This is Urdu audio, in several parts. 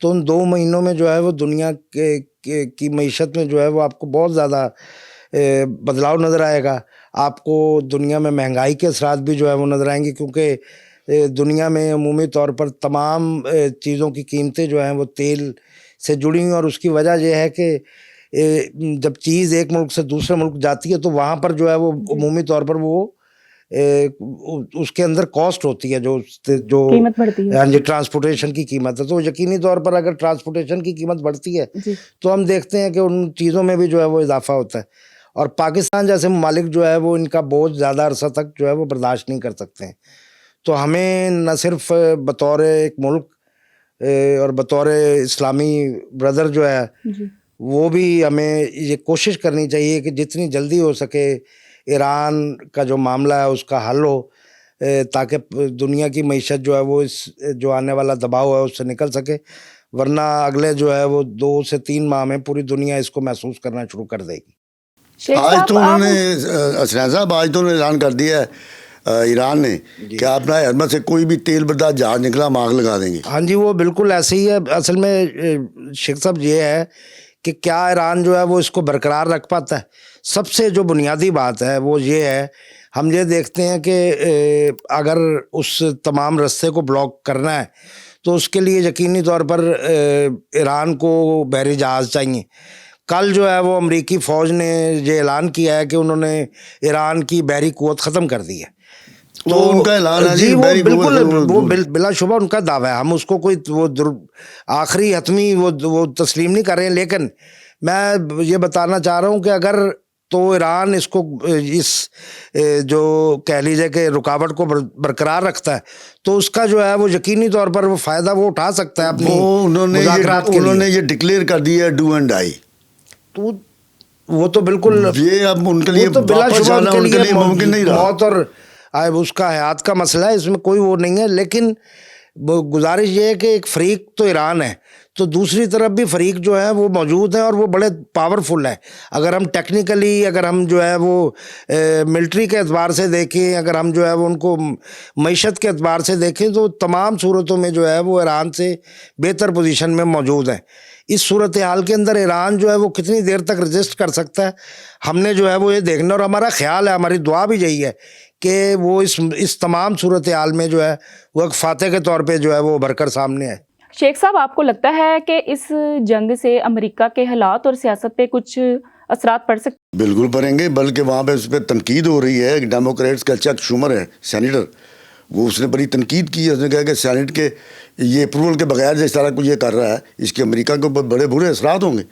تو ان 2 مہینوں میں جو ہے وہ دنیا کی معیشت میں جو ہے وہ آپ کو بہت زیادہ بدلاؤ نظر آئے گا. آپ کو دنیا میں مہنگائی کے اثرات بھی جو ہے وہ نظر آئیں گے, کیونکہ دنیا میں عمومی طور پر تمام چیزوں کی قیمتیں جو ہیں وہ تیل سے جڑی ہوئی ہیں, اور اس کی وجہ یہ ہے کہ جب چیز ایک ملک سے دوسرے ملک جاتی ہے تو وہاں پر جو ہے وہ عمومی طور پر وہ اس کے اندر کاسٹ ہوتی ہے, جو قیمت بڑھتی ہے. ہاں جی, ٹرانسپورٹیشن کی قیمت ہے. تو یقینی طور پر اگر ٹرانسپورٹیشن کی قیمت بڑھتی ہے تو ہم دیکھتے ہیں کہ ان چیزوں میں بھی جو ہے وہ اضافہ ہوتا ہے, اور پاکستان جیسے ممالک جو ہے وہ ان کا بوجھ زیادہ عرصہ تک جو ہے وہ برداشت نہیں کر سکتے ہیں. تو ہمیں نہ صرف بطور ایک ملک اور بطور اسلامی بردر جو ہے وہ بھی ہمیں یہ کوشش کرنی چاہیے کہ جتنی جلدی ہو سکے ایران کا جو معاملہ ہے اس کا حل ہو, تاکہ دنیا کی معیشت جو ہے وہ اس جو آنے والا دباؤ ہے اس سے نکل سکے, ورنہ اگلے جو ہے وہ 2 سے 3 ماہ میں پوری دنیا اس کو محسوس کرنا شروع کر دے گی. آج تو انہوں نے حسنین صاحب آج تو انہوں نے اعلان کر دیا ہے ایران نے کہ اپنا حرمت سے کوئی بھی تیل بردار جہاز نکلا ہم آگ لگا دیں گے. ہاں جی, وہ بالکل ایسے ہی ہے. اصل میں شیخ صاحب یہ ہے کہ کیا ایران جو ہے وہ اس کو برقرار رکھ پاتا ہے. سب سے جو بنیادی بات ہے وہ یہ ہے, ہم یہ دیکھتے ہیں کہ اگر اس تمام رستے کو بلاک کرنا ہے تو اس کے لیے یقینی طور پر ایران کو بحری جہاز چاہیے. کل جو ہے وہ امریکی فوج نے یہ اعلان کیا ہے کہ انہوں نے ایران کی بحری قوت ختم کر دی ہے. تو ان کا اعلان ہے جی, وہ بالکل وہ بلا شبہ ان کا دعویٰ ہے, ہم اس کو کوئی وہ آخری حتمی وہ تسلیم نہیں کر رہے ہیں. لیکن میں یہ بتانا چاہ رہا ہوں کہ اگر تو ایران اس کو اس جو کہہ لیجیے کہ رکاوٹ کو برقرار رکھتا ہے تو اس کا جو ہے وہ یقینی طور پر وہ فائدہ وہ اٹھا سکتا ہے اپنی مذاکرات کے لیے. انہوں نے یہ ڈکلیئر کر دیا ڈو اینڈ ڈائی. تو وہ تو بالکل یہ اب ان کے لیے تو بلا واپس شبہ آنا ان کے لیے ممکن نہیں رہا. موت اور اس کا حیات کا مسئلہ ہے, اس میں کوئی وہ نہیں ہے. لیکن گزارش یہ ہے کہ ایک فریق تو ایران ہے, تو دوسری طرف بھی فریق جو ہے وہ موجود ہیں اور وہ بڑے پاورفل ہیں. اگر ہم ٹیکنیکلی اگر ہم جو ہے وہ ملٹری کے اعتبار سے دیکھیں, اگر ہم جو ہے وہ ان کو معیشت کے اعتبار سے دیکھیں تو تمام صورتوں میں جو ہے وہ ایران سے بہتر پوزیشن میں موجود ہیں. اس صورتحال کے اندر ایران جو ہے وہ کتنی دیر تک رجسٹ کر سکتا ہے, ہم نے جو ہے وہ یہ دیکھنا, اور ہمارا خیال ہے, ہماری دعا بھی یہی ہے کہ وہ اس تمام صورتحال میں جو ہے وہ ایک فاتح کے طور پہ جو ہے وہ ابھر کر سامنے آئے. شیخ صاحب, آپ کو لگتا ہے کہ اس جنگ سے امریکہ کے حالات اور سیاست پہ کچھ اثرات پڑ سکتے؟ بالکل پڑیں گے, بلکہ وہاں پہ اس پہ تنقید ہو رہی ہے. ڈیموکریٹس کا چک شومر ہے سینیٹر, وہ اس نے بڑی تنقید کی ہے. اس نے کہا کہ سینٹ کے یہ اپروول کے بغیر جس طرح کچھ یہ کر رہا ہے اس کے امریکہ کے اوپر بڑے برے اثرات ہوں گے.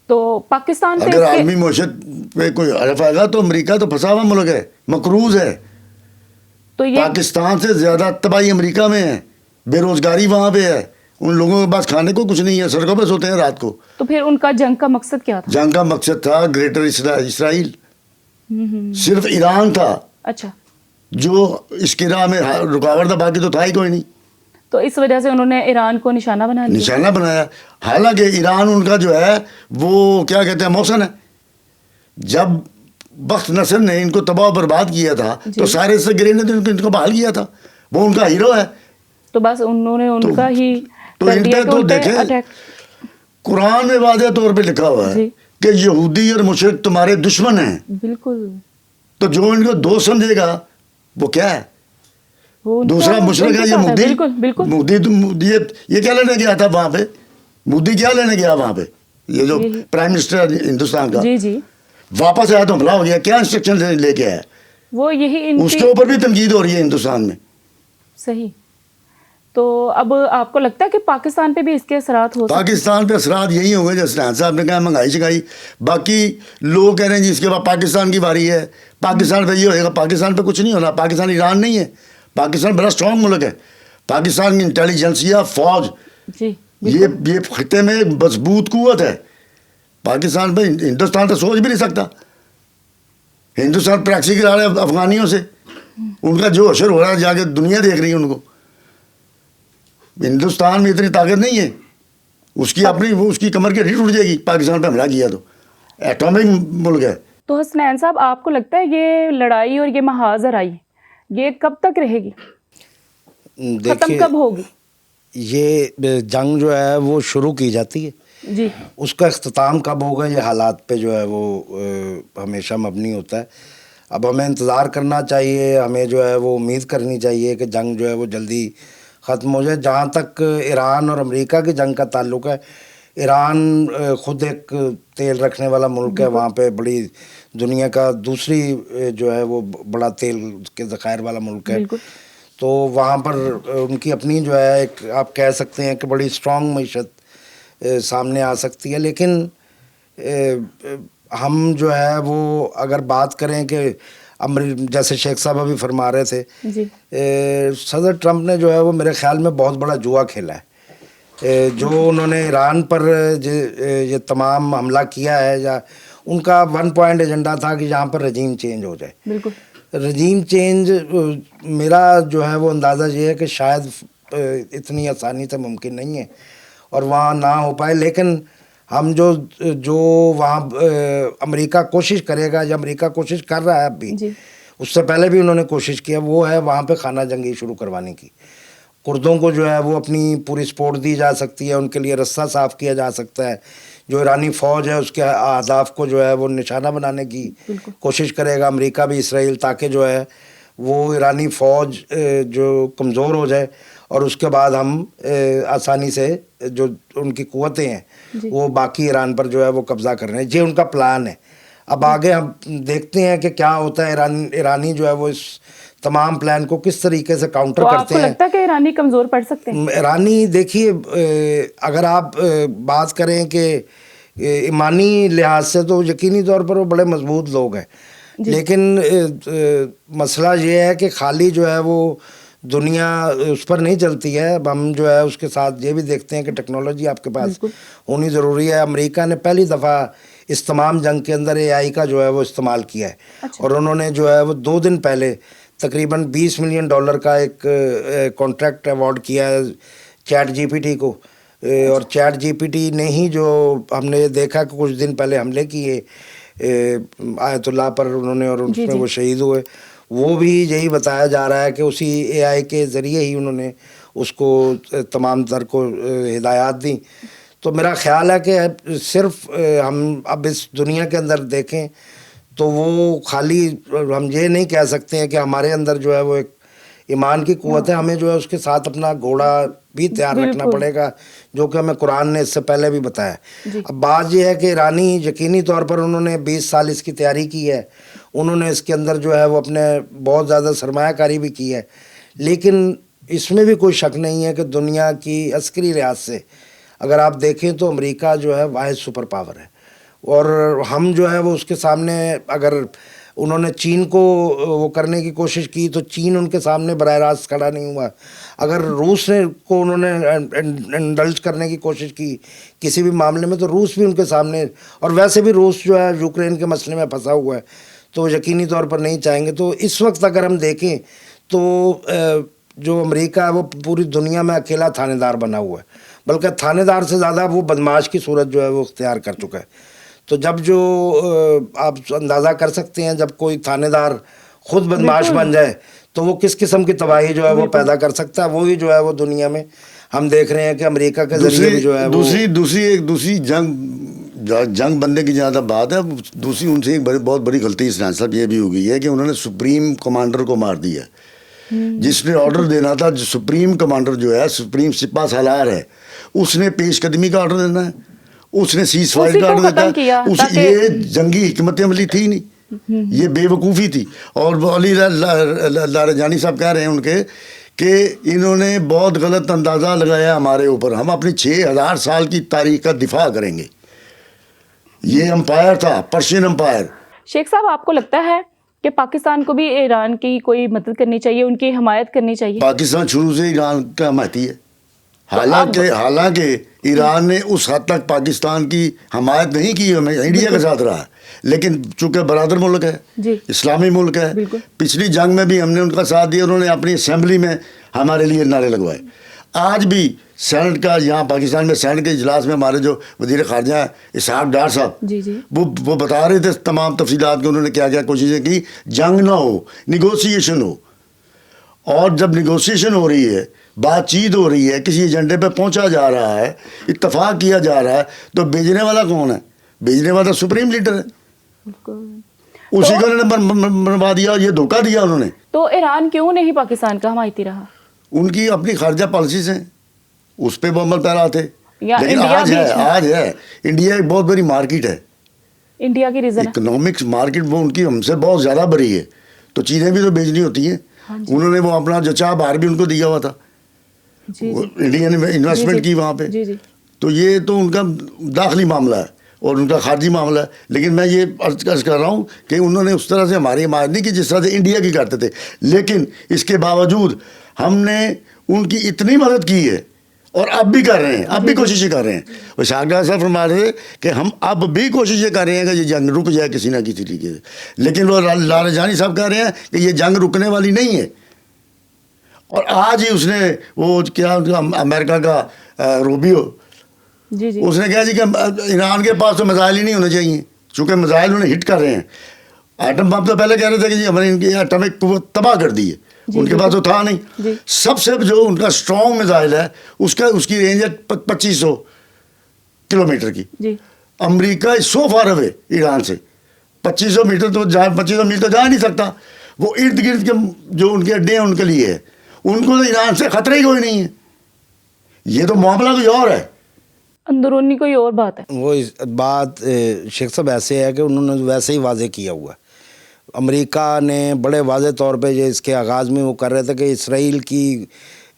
تو پاکستان پہ اگر عالمی معیشت پہ کوئی حرف آئے گا تو امریکہ تو پھنسا ہوا ملک ہے, مقروض ہے. تو یہ پاکستان سے زیادہ تباہی امریکہ میں ہے, بے روزگاری وہاں پہ ہے, ان لوگوں کے پاس کھانے کو کچھ نہیں ہے, سڑکوں پہ سوتے ہیں رات کو. تو پھر ان کا جنگ کا مقصد کیا تھا؟ جنگ کا مقصد تھا گریٹر اسرائیل. صرف ایران تھا اچھا جو اس کی راہ میں رکاوٹ تھا, باقی تو تھا ہی کوئی نہیں. تو اس وجہ سے انہوں نے ایران کو نشانہ بنا لیا. نشانہ بنایا. حالانکہ ایران ان کا جو ہے وہ کیا کہتے ہیں محسن ہے. جب بخت نصر نے ان کو تباہ و برباد کیا تھا تو سارے سے گرے نے ان کو بحال کیا تھا, وہ ان کا ہیرو ہے. تو بس انہوں نے ان کا ہی تو کر ان دیا پہ کہ تو ان پہ دیکھیں اٹیک. قرآن میں واضح طور پہ لکھا ہوا ہے کہ یہودی اور مشرک تمہارے دشمن ہیں. بالکل. تو جو ان کو دوست سمجھے گا وہ کیا ہے؟ دوسرا مشرق ہے یہ مودی. بالکل مودی یہ کیا لینے گیا تھا وہاں پہ؟ مودی کیا لینے گیا وہاں پہ؟ یہ جو پرائم منسٹر ہندوستان کا جی واپس آیا تو حملہ ہو گیا, کیا انسٹرکشن لے کے آیا؟ وہ یہی اس کے اوپر بھی تنقید ہو رہی ہے ہندوستان میں. صحیح. تو اب آپ کو لگتا ہے کہ پاکستان پہ بھی اس کے اثرات ہو سکتے؟ پاکستان پہ اثرات یہی ہوں گے جیسے حسنین صاحب نے کہا مہنگائی شگائی. باقی لوگ کہہ رہے ہیں جی اس کے بعد پاکستان کی باری ہے, پاکستان پہ یہ ہوئے گا. پاکستان پہ کچھ نہیں ہونا. پاکستان ایران نہیں ہے, پاکستان بڑا اسٹرانگ ملک ہے. پاکستان کی انٹیلیجنسیا فوج یہ خطے میں مضبوط قوت ہے. پاکستان پہ ہندوستان تو سوچ بھی نہیں سکتا. ہندوستان پریکسی کرا رہا ہے افغانیوں سے, ان کا جو اشر ہو رہا ہے جا کے دنیا دیکھ رہی ہے ان کو. ہندوستان میں اتنی طاقت نہیں ہے, اس کی اپنی وہ اس کی کمر کی ہڈی ٹوٹ جائے گی پاکستان پہ حملہ کیا تو. ایٹمک ملک ہے. تو حسنین صاحب, آپ کو لگتا ہے یہ لڑائی اور یہ محاذ آرائی یہ کب تک رہے گی, ختم کب ہوگی؟ یہ جنگ جو ہے وہ شروع کی جاتی ہے، جی اس کا اختتام کب ہوگا یہ حالات پہ جو ہے وہ ہمیشہ مبنی ہوتا ہے. اب ہمیں انتظار کرنا چاہیے، ہمیں جو ہے وہ امید کرنی چاہیے کہ جنگ جو ہے وہ جلدی ختم ہو جائے. جہاں تک ایران اور امریکہ کی جنگ کا تعلق ہے، ایران خود ایک تیل رکھنے والا ملک ہے، وہاں پہ بڑی دنیا کا دوسری جو ہے وہ بڑا تیل کے ذخائر والا ملک ہے. بالکل. تو وہاں پر ان کی اپنی جو ہے ایک آپ کہہ سکتے ہیں کہ بڑی اسٹرانگ معیشت سامنے آ سکتی ہے. لیکن ہم جو ہے وہ اگر بات کریں کہ جیسے شیخ صاحب ابھی فرما رہے تھے، جی صدر ٹرمپ نے جو ہے وہ میرے خیال میں بہت بڑا جوا کھیلا ہے. جو انہوں نے ایران پر یہ تمام حملہ کیا ہے، یا ان کا 1 پوائنٹ ایجنڈا تھا کہ یہاں پر رجیم چینج ہو جائے. بالکل. رجیم چینج میرا جو ہے وہ اندازہ یہ ہے کہ شاید اتنی آسانی سے ممکن نہیں ہے اور وہاں نہ ہو پائے. لیکن ہم جو وہاں امریکہ کوشش کرے گا، یا امریکہ کوشش کر رہا ہے اب بھی، جی اس سے پہلے بھی انہوں نے کوشش کیا، وہ ہے وہاں پہ خانہ جنگی شروع کروانے کی. کردوں کو جو ہے وہ اپنی پوری سپورٹ دی جا سکتی ہے، ان کے لیے رستہ صاف کیا جا سکتا ہے. جو ایرانی فوج ہے اس کے اہداف کو جو ہے وہ نشانہ بنانے کی کوشش کرے گا امریکہ بھی، اسرائیل، تاکہ جو ہے وہ ایرانی فوج جو کمزور ہو جائے اور اس کے بعد ہم آسانی سے جو ان کی قوتیں ہیں وہ باقی ایران پر جو ہے وہ قبضہ کر رہے ہیں. یہ ان کا پلان ہے. اب آگے ہم دیکھتے ہیں کہ کیا ہوتا ہے. ایرانی جو ہے وہ اس تمام پلان کو کس طریقے سے کاؤنٹر تو آپ کرتے کو ہیں. لگتا ہے کہ ایرانی کمزور پڑ سکتے ہیں؟ ایرانی دیکھیے، اگر آپ بات کریں کہ ایمانی لحاظ سے تو یقینی طور پر وہ بڑے مضبوط لوگ ہیں. لیکن مسئلہ یہ ہے کہ خالی جو ہے وہ دنیا اس پر نہیں چلتی ہے. اب ہم جو ہے اس کے ساتھ یہ بھی دیکھتے ہیں کہ ٹیکنالوجی آپ کے پاس ہونی ضروری ہے. امریکہ نے پہلی دفعہ اس تمام جنگ کے اندر AI کا جو ہے وہ استعمال کیا ہے، اور انہوں نے جو ہے وہ 2 دن پہلے تقریباً $20 ملین کا ایک کانٹریکٹ ایوارڈ کیا ہے چیٹ GPT کو. اور چیٹ GPT نے ہی جو ہم نے دیکھا کہ کچھ دن پہلے حملے کیے آیت اللہ پر انہوں نے، اور اس میں وہ شہید ہوئے، وہ بھی یہی بتایا جا رہا ہے کہ اسی AI کے ذریعے ہی انہوں نے اس کو تمام تر کو ہدایات دیں. تو میرا خیال ہے کہ صرف ہم اب اس دنیا کے اندر دیکھیں تو وہ خالی ہم یہ نہیں کہہ سکتے ہیں کہ ہمارے اندر جو ہے وہ ایک ایمان کی قوت ہے. ہمیں جو ہے اس کے ساتھ اپنا گھوڑا بھی تیار رکھنا پڑے گا، جو کہ ہمیں قرآن نے اس سے پہلے بھی بتایا. اب بات یہ ہے کہ ایرانی یقینی طور پر انہوں نے 20 سال اس کی تیاری کی ہے، انہوں نے اس کے اندر جو ہے وہ اپنے بہت زیادہ سرمایہ کاری بھی کی ہے. لیکن اس میں بھی کوئی شک نہیں ہے کہ دنیا کی عسکری لحاظ سے اگر آپ دیکھیں تو امریکہ جو ہے واحد سپر پاور ہے. اور ہم جو ہے وہ اس کے سامنے، اگر انہوں نے چین کو وہ کرنے کی کوشش کی تو چین ان کے سامنے براہ راست کھڑا نہیں ہوا. اگر روس کو انہوں نے انڈلج کرنے کی کوشش کی کسی بھی معاملے میں تو روس بھی ان کے سامنے، اور ویسے بھی روس جو ہے یوکرین کے مسئلے میں پھنسا ہوا ہے تو یقینی طور پر نہیں چاہیں گے. تو اس وقت اگر ہم دیکھیں تو جو امریکہ ہے وہ پوری دنیا میں اکیلا تھانے دار بنا ہوا ہے، بلکہ تھانے دار سے زیادہ وہ بدماش کی صورت جو ہے وہ اختیار کر چکا ہے. تو جب جو آپ اندازہ کر سکتے ہیں جب کوئی تھانے دار خود بدماش بن جائے تو وہ کس قسم کی تباہی جو ہے وہ پیدا کر سکتا ہے. وہی جو ہے وہ دنیا میں ہم دیکھ رہے ہیں کہ امریکہ کے ذریعے بھی جو ہے دوسری جنگ بننے کی جہاں تک بات ہے، دوسری ان سے ایک بہت بڑی غلطی اسرائیل صاحب یہ بھی ہو گئی ہے کہ انہوں نے سپریم کمانڈر کو مار دیا. جس نے آرڈر دینا تھا، جو سپریم کمانڈر جو ہے، سپریم سپاہ سالار ہے، اس نے پیش قدمی کا آرڈر دینا ہے، اس نے سیز فائر کا آرڈر دیتا ہے. یہ جنگی حکمت عملی تھی نہیں، یہ بے وقوفی تھی. اور علی لارجانی صاحب کہہ رہے ہیں ان کے کہ انہوں نے بہت غلط اندازہ لگایا ہمارے اوپر. ہم اپنی 6000 سال کی تاریخ کا دفاع کریں گے. یہ امپائر تھا، پرشین امپائر. شیخ صاحب، آپ کو لگتا ہے کہ پاکستان کو بھی ایران کی کوئی مدد کرنی چاہیے، ان کی حمایت کرنی چاہیے؟ پاکستان شروع سے ایران کا حمایتی ہے. حالانکہ ایران نے اس حد تک پاکستان کی حمایت نہیں کی، انڈیا کے ساتھ رہا، لیکن چونکہ برادر ملک ہے، اسلامی ملک ہے. پچھلی جنگ میں بھی ہم نے ان کا ساتھ دیا، انہوں نے اپنی اسمبلی میں ہمارے لیے نعرے لگوائے. آج بھی سینٹ کا، یہاں پاکستان میں سینٹ کے اجلاس میں ہمارے جو وزیر خارجہ ہیں اسحاق ڈار صاحب، وہ بتا رہے تھے تمام تفصیلات کہ انہوں نے کیا کیا کوششیں کی. جنگ نہ ہو، نیگوسیشن ہو. اور جب نیگوسیشن ہو رہی ہے بات چیت ہو رہی ہے, کسی ایجنڈے پہ پہنچا جا رہا ہے, اتفاق کیا جا رہا ہے, تو بھیجنے والا کون ہے؟ بھیجنے والا سپریم لیڈر ہے, اسی کو انہوں نے بنوا دیا, یہ دھوکہ دیا انہوں نے. تو ایران کیوں نہیں پاکستان کا حمایتی رہا؟ ان کی اپنی خارجہ پالیسیز ہیں, اس پہ وہ عمل پیرا تھے. یا لیکن انڈیا آج ہے انڈیا ایک بہت بڑی مارکیٹ ہے, انڈیا کی ریزن اکنامکس مارکیٹ وہ ان کی ہم سے بہت زیادہ بڑی ہے, تو چیزیں بھی تو بیچنی ہوتی ہیں. انہوں نے وہ اپنا جو چاہ باہر بھی ان کو دیا ہوا تھا, انڈیا نے انویسٹمنٹ کی وہاں پہ. تو یہ تو ان کا داخلی معاملہ ہے اور ان کا خارجی معاملہ ہے. لیکن میں یہ عرض کر رہا ہوں کہ انہوں نے اس طرح سے ہماری حمایت نہیں کی جس طرح سے انڈیا کی کرتے تھے. لیکن اس کے باوجود ہم نے ان کی اتنی مدد کی ہے اور اب بھی کر رہے ہیں, اب بھی کوششیں کر رہے ہیں. اور شاہجہاں صاحب فرما رہے تھے کہ ہم اب بھی کوششیں کر رہے ہیں کہ یہ جنگ رک جائے کسی نہ کسی طریقے سے. لیکن وہ لارجانی صاحب کہہ رہے ہیں کہ یہ جنگ رکنے والی نہیں ہے. اور آج ہی اس نے وہ کیا امریکہ کا روبیو, اس نے کہا جی کہ ایران کے پاس تو میزائل ہی نہیں ہونے چاہیے, چونکہ میزائل انہیں ہٹ کر رہے ہیں. ایٹم بم تو پہلے کہہ رہے تھے کہ جی ہم نے ان کی ایٹمک قوت تباہ کر دی ہے, ان کے پاس تو تھا نہیں. سب سے جو ان کا اسٹرانگ میزائل ہے اس کی رینج ہے 2500 کلومیٹر کی. امریکہ از سو فار اوے ایران سے, 2500 میٹر تو 2500 میل تو جا نہیں سکتا. وہ ارد گرد کے جو ان کے اڈے ہیں ان کے لیے ہے, ان کو تو ایران سے خطرہ ہی کوئی نہیں ہے. یہ تو معاملہ کوئی اور ہے, اندرونی کوئی اور بات ہے. وہ بات شیخ صاحب ایسے ہے کہ انہوں نے ویسے ہی واضح کیا ہوا ہے. امریکہ نے بڑے واضح طور پہ جو اس کے آغاز میں وہ کر رہے تھے کہ اسرائیل کی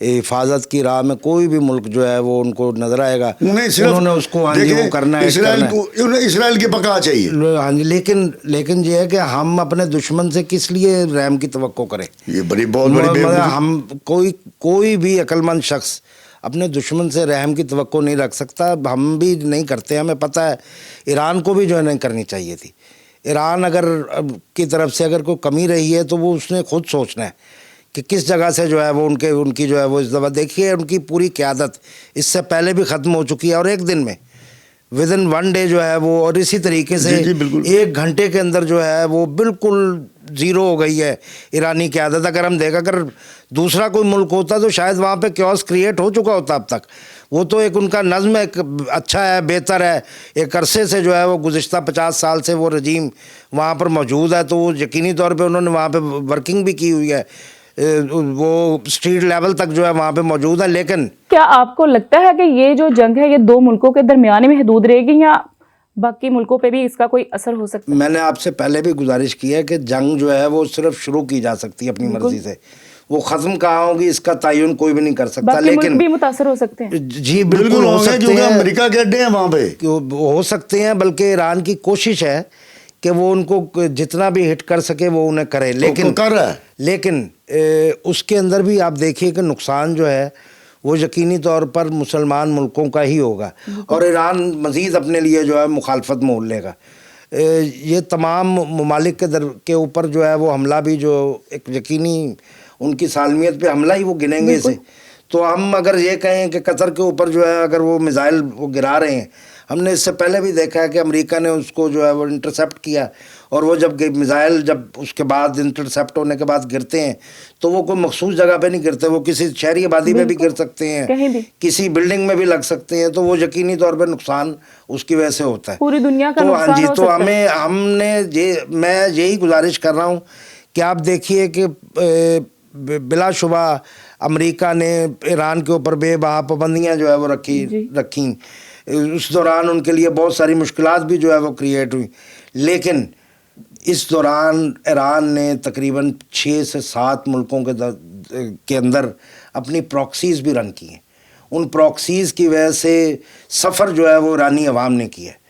حفاظت کی راہ میں کوئی بھی ملک جو ہے وہ ان کو نظر آئے گا, انہوں نے اس کو وہ کرنا ہے, اسرائیل کی بقا چاہیے. ہاں جی, لیکن یہ ہے کہ ہم اپنے دشمن سے کس لیے رحم کی توقع کریں. یہ بہت بڑی ہم کوئی بھی عقل مند شخص اپنے دشمن سے رحم کی توقع نہیں رکھ سکتا. ہم بھی نہیں کرتے, ہمیں پتہ ہے ایران کو بھی جو ہے نہیں کرنی چاہیے تھی. ایران اگر کی طرف سے اگر کوئی کمی رہی ہے تو وہ اس نے خود سوچنا ہے کہ کس جگہ سے جو ہے وہ ان کی جو ہے وہ اس دفعہ دیکھیے ان کی پوری قیادت اس سے پہلے بھی ختم ہو چکی ہے, اور ایک دن میں ودن 1 ڈے جو ہے وہ, اور اسی طریقے سے 1 گھنٹے کے اندر جو ہے وہ بالکل زیرو ہو گئی ہے ایرانی قیادت. اگر ہم دیکھا اگر دوسرا کوئی ملک ہوتا تو شاید وہاں پہ کیوس کریٹ ہو چکا ہوتا اب تک. وہ تو ایک ان کا نظم ایک اچھا ہے, بہتر ہے, ایک عرصے سے جو ہے وہ گزشتہ 50 سال سے وہ رجیم وہاں پر موجود ہے, تو وہ یقینی طور پہ انہوں نے وہاں پہ ورکنگ بھی کی ہوئی ہے, وہ اسٹریٹ لیول تک جو ہے وہاں پہ موجود ہے. لیکن کیا آپ کو لگتا ہے کہ یہ جو جنگ ہے یہ 2 ملکوں کے درمیان میں محدود رہے گی یا باقی ملکوں پہ بھی اس کا کوئی اثر ہو سکتا ہے؟ میں نے آپ سے پہلے بھی گزارش کی ہے کہ جنگ جو ہے وہ صرف شروع کی جا سکتی ہے اپنی مرضی سے, وہ ختم کہاں ہوگی اس کا تعین کوئی بھی نہیں کر سکتا. لیکن بھی متاثر ہو سکتے ہیں. جی بالکل ہو سکتے ہیں, امریکہ کے اڈے ہیں وہاں پہ ہو سکتے ہیں, بلکہ ایران کی کوشش ہے کہ وہ ان کو جتنا بھی ہٹ کر سکے وہ انہیں کرے. لیکن اس کے اندر بھی آپ دیکھیے کہ نقصان جو ہے وہ یقینی طور پر مسلمان ملکوں کا ہی ہوگا, اور ایران مزید اپنے لیے جو ہے مخالفت مول لے گا. یہ تمام ممالک کے اوپر جو ہے وہ حملہ بھی جو ایک یقینی ان کی سالمیت پہ حملہ ہی وہ گنیں گے اسے. تو ہم اگر یہ کہیں کہ قطر کے اوپر جو ہے اگر وہ میزائل وہ گرا رہے ہیں, ہم نے اس سے پہلے بھی دیکھا ہے کہ امریکہ نے اس کو جو ہے وہ انٹرسیپٹ کیا, اور وہ جب میزائل جب اس کے بعد انٹرسیپٹ ہونے کے بعد گرتے ہیں تو وہ کوئی مخصوص جگہ پہ نہیں گرتے, وہ کسی شہری آبادی میں بھی گر سکتے ہیں, کسی بلڈنگ میں بھی لگ سکتے ہیں, تو وہ یقینی طور پہ نقصان اس کی وجہ سے ہوتا ہے, پوری دنیا کا نقصان ہو سکتا ہے. تو ہم نے میں یہی گزارش کر رہا ہوں کہ آپ دیکھیے کہ بلا شبہ امریکہ نے ایران کے اوپر بے بہا پابندیاں جو ہے وہ رکھیں. اس دوران ان کے لیے بہت ساری مشکلات بھی جو ہے وہ کریٹ ہوئی, لیکن اس دوران ایران نے تقریباً 6 سے 7 ملکوں کے اندر اپنی پراکسیز بھی رن کی ہیں. ان پراکسیز کی وجہ سے سفر جو ہے وہ ایرانی عوام نے کیا ہے.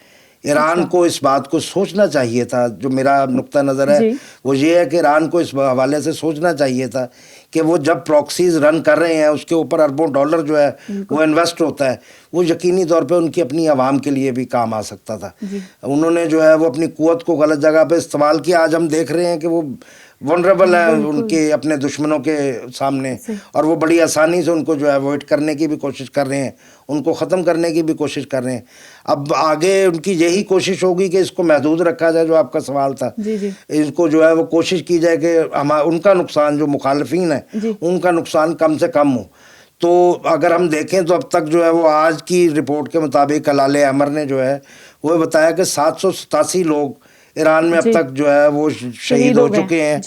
ایران کو اس بات کو سوچنا چاہیے تھا, جو میرا نقطہ نظر ہے وہ یہ ہے کہ ایران کو اس حوالے سے سوچنا چاہیے تھا کہ وہ جب پراکسیز رن کر رہے ہیں اس کے اوپر اربوں ڈالر جو ہے وہ انویسٹ ہوتا ہے, وہ یقینی طور پہ ان کی اپنی عوام کے لیے بھی کام آ سکتا تھا. انہوں نے جو ہے وہ اپنی قوت کو غلط جگہ پہ استعمال کیا. آج ہم دیکھ رہے ہیں کہ وہ ونربل ہیں ان کے اپنے دشمنوں کے سامنے, اور وہ بڑی آسانی سے ان کو جو ہے وہ ہٹ کرنے کی بھی کوشش کر رہے ہیں, ان کو ختم کرنے کی بھی کوشش کر رہے ہیں. اب آگے ان کی یہی کوشش ہوگی کہ اس کو محدود رکھا جائے, جو آپ کا سوال تھا, اس کو جو ہے وہ کوشش کی جائے کہ ان کا نقصان جو مخالفین ہیں ان کا نقصان کم سے کم ہو. تو اگر ہم دیکھیں تو اب تک جو ہے وہ آج کی رپورٹ کے مطابق ہلال احمر نے جو ہے وہ بتایا کہ 787 لوگ ایران میں اب تک جو ہے وہ شہید ہو چکے ہیں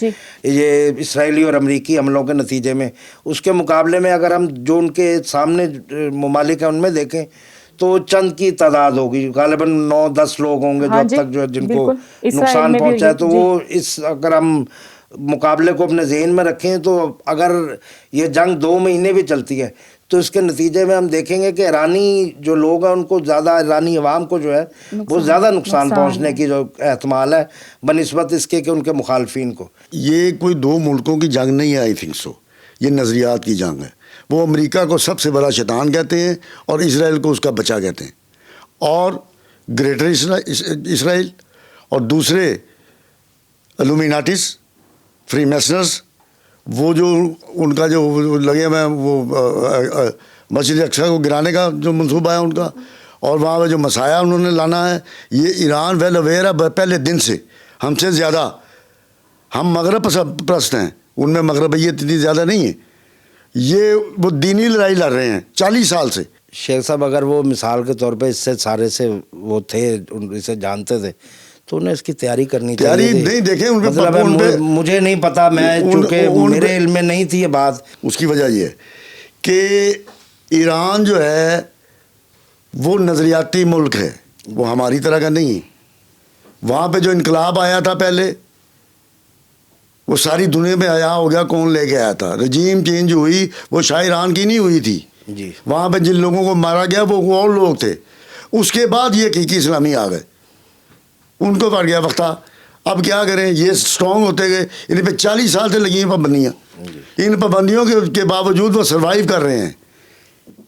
یہ اسرائیلی اور امریکی حملوں کے نتیجے میں. اس کے مقابلے میں اگر ہم جو ان کے سامنے ممالک ہیں ان میں دیکھیں تو چند کی تعداد ہوگی, غالباً 9-10 لوگ ہوں گے جو اب تک جو ہے جن کو نقصان پہنچا ہے. تو وہ اس اگر ہم مقابلے کو اپنے ذہن میں رکھیں تو اگر یہ جنگ 2 مہینے بھی چلتی ہے تو اس کے نتیجے میں ہم دیکھیں گے کہ ایرانی جو لوگ ہیں ان کو زیادہ, ایرانی عوام کو جو ہے وہ زیادہ نقصان پہنچنے کی جو احتمال ہے بنسبت اس کے کہ ان کے مخالفین کو. یہ کوئی 2 ملکوں کی جنگ نہیں ہے, آئی تھنک سو, یہ نظریات کی جنگ ہے. وہ امریکہ کو سب سے بڑا شیطان کہتے ہیں اور اسرائیل کو اس کا بچہ کہتے ہیں, اور گریٹر اسرائیل اور دوسرے الومیناٹس, فری میسنرز, وہ جو ان کا جو لگے ہوئے ہیں وہ مسجد اقصی کو گرانے کا جو منصوبہ ہے ان کا, اور وہاں پہ جو مسایہ انہوں نے لانا ہے. یہ ایران ویل اویئر ہے پہلے دن سے, ہم سے زیادہ. ہم مغرب پرست ہیں, ان میں مغربیت اتنی زیادہ نہیں ہے. یہ وہ دینی لڑائی لڑ رہے ہیں 40 سال سے. شیخ صاحب اگر وہ مثال کے طور پہ اس سے سارے سے وہ تھے, اسے جانتے تھے تو انہیں اس کی تیاری کرنی چاہیے. تیاری نہیں دیکھیں ان مطلب مجھے نہیں پتا, میں چونکہ میرے علم میں نہیں تھی یہ بات. اس کی وجہ یہ ہے کہ ایران جو ہے وہ نظریاتی ملک ہے, وہ ہماری طرح کا نہیں ہے. وہاں پہ جو انقلاب آیا تھا پہلے وہ ساری دنیا میں آیا ہو گیا, کون لے کے آیا تھا. رجیم چینج ہوئی وہ شاہ ایران کی نہیں ہوئی تھی جی. وہاں پہ جن لوگوں کو مارا گیا وہ اور لوگ تھے. اس کے بعد یہ حقیقی اسلامی آ گئے, ان کو پڑ گیا وقت. اب کیا کریں, یہ اسٹرانگ ہوتے گئے. ان پہ 40 سال سے لگی ہیں پابندیاں, ان پابندیوں کے باوجود وہ سروائیو کر رہے ہیں.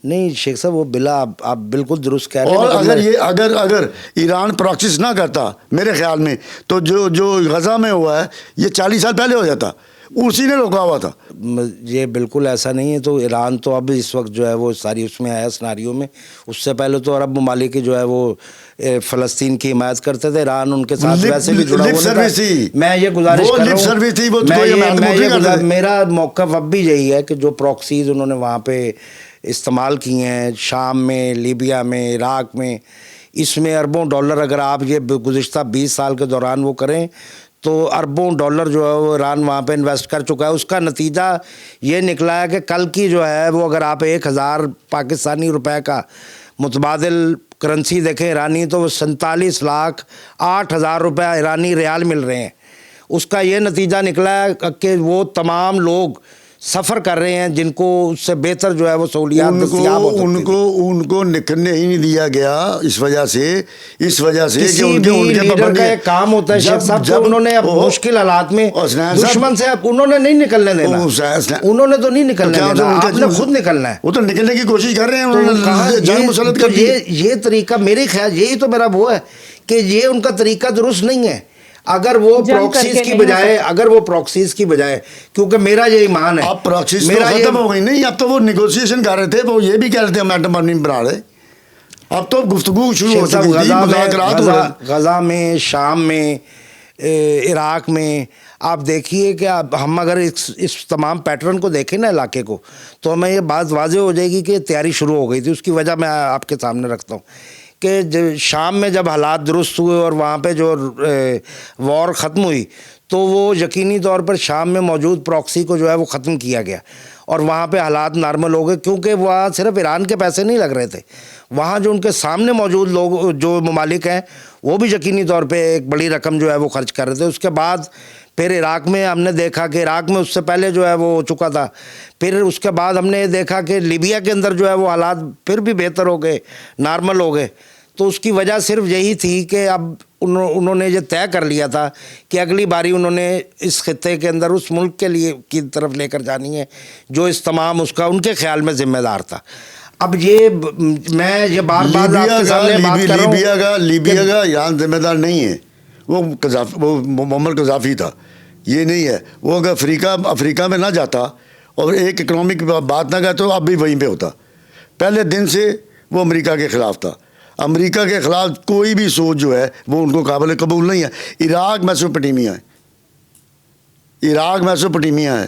نہیں شیخ صاحب وہ بلا آپ بالکل درست کہہ رہے ہیں. اور اگر ایران پراکسس نہ کرتا میرے خیال میں تو جو غزہ میں ہوا ہے یہ 40 سال پہلے ہو جاتا, اسی نے روکا ہوا تھا. یہ بالکل ایسا نہیں ہے. تو ایران تو اب اس وقت جو ہے وہ ساری اس میں آیا سناریوں میں. اس سے پہلے تو عرب ممالک جو ہے وہ فلسطین کی حمایت کرتے تھے, ایران ان کے ساتھ ویسے بھی جڑا ہوا تھا. میں یہ گزارش کر رہا ہوں, میرا موقف اب بھی یہی ہے کہ جو پراکسیز انہوں نے وہاں پہ استعمال کیے ہیں شام میں, لیبیا میں, عراق میں, اس میں اربوں ڈالر اگر آپ یہ گزشتہ 20 سال کے دوران وہ کریں تو اربوں ڈالر جو ہے وہ ایران وہاں پہ انویسٹ کر چکا ہے. اس کا نتیجہ یہ نکلا ہے کہ کل کی جو ہے وہ اگر آپ 1000 پاکستانی روپے کا متبادل کرنسی دیکھیں ایرانی تو وہ 47,08,000 روپے ایرانی ریال مل رہے ہیں. اس کا یہ نتیجہ نکلا ہے کہ وہ تمام لوگ سفر کر رہے ہیں جن کو اس سے بہتر جو ہے وہ سہولیات دستیاب ہو سکتی تھی. ان کو نکلنے ہی نہیں دیا گیا اس وجہ سے کسی بھی لیڈر کا ایک کام ہوتا ہے شیخ صاحب, جب انہوں نے اب مشکل حالات میں دشمن سے انہوں نے نہیں نکلنے دینا, انہوں نے تو نہیں نکلنے دینا, آپ نے خود نکلنا ہے. وہ تو نکلنے کی کوشش کر رہے ہیں, انہوں نے جنگ مسلط کر دی. یہ طریقہ میرے خیال یہی تو میرا وہ ہے کہ یہ ان کا طریقہ درست نہیں ہے. اگر وہ پراکسیز کی بجائے کیونکہ میرا یہ ایمان ہے اب پراکسیز تو ختم ہو گئی نہیں, اب تو وہ نیگوسیشن کر رہے تھے, وہ یہ بھی کہہ رہے تھے ہم ایٹم بم نہیں بنا رہے. اب تو گفتگو شروع ہو چکی تھی. غزہ میں, شام میں, عراق میں آپ دیکھیے کہ ہم اگر اس تمام پیٹرن کو دیکھیں نا علاقے کو تو ہمیں یہ بات واضح ہو جائے گی کہ تیاری شروع ہو گئی تھی. اس کی وجہ میں آپ کے سامنے رکھتا ہوں کہ شام میں جب حالات درست ہوئے اور وہاں پہ جو وار ختم ہوئی تو وہ یقینی طور پر شام میں موجود پراکسی کو جو ہے وہ ختم کیا گیا اور وہاں پہ حالات نارمل ہو گئے, کیونکہ وہاں صرف ایران کے پیسے نہیں لگ رہے تھے, وہاں جو ان کے سامنے موجود لوگ جو ممالک ہیں وہ بھی یقینی طور پہ ایک بڑی رقم جو ہے وہ خرچ کر رہے تھے. اس کے بعد پھر عراق میں ہم نے دیکھا کہ عراق میں اس سے پہلے جو ہے وہ ہو چکا تھا. پھر اس کے بعد ہم نے یہ دیکھا کہ لیبیا کے اندر جو ہے وہ حالات پھر بھی بہتر ہو گئے, نارمل ہو گئے. تو اس کی وجہ صرف یہی تھی کہ اب انہوں نے یہ طے کر لیا تھا کہ اگلی باری انہوں نے اس خطے کے اندر اس ملک کے لیے کی طرف لے کر جانی ہے جو اس تمام اس کا ان کے خیال میں ذمہ دار تھا. اب میں یہ بار بار آپ کے سامنے بات کر رہا ہوں لیبیا کا ایران ذمہ دار نہیں ہے, وہ معمر قذافی تھا, یہ نہیں ہے. وہ اگر افریقہ میں نہ جاتا اور ایک اکنامک بات نہ کرتا تو اب بھی وہیں پہ ہوتا. پہلے دن سے وہ امریکہ کے خلاف تھا. امریکہ کے خلاف کوئی بھی سوچ جو ہے وہ ان کو قابل قبول نہیں ہے. عراق میسوپوٹیمیا ہے.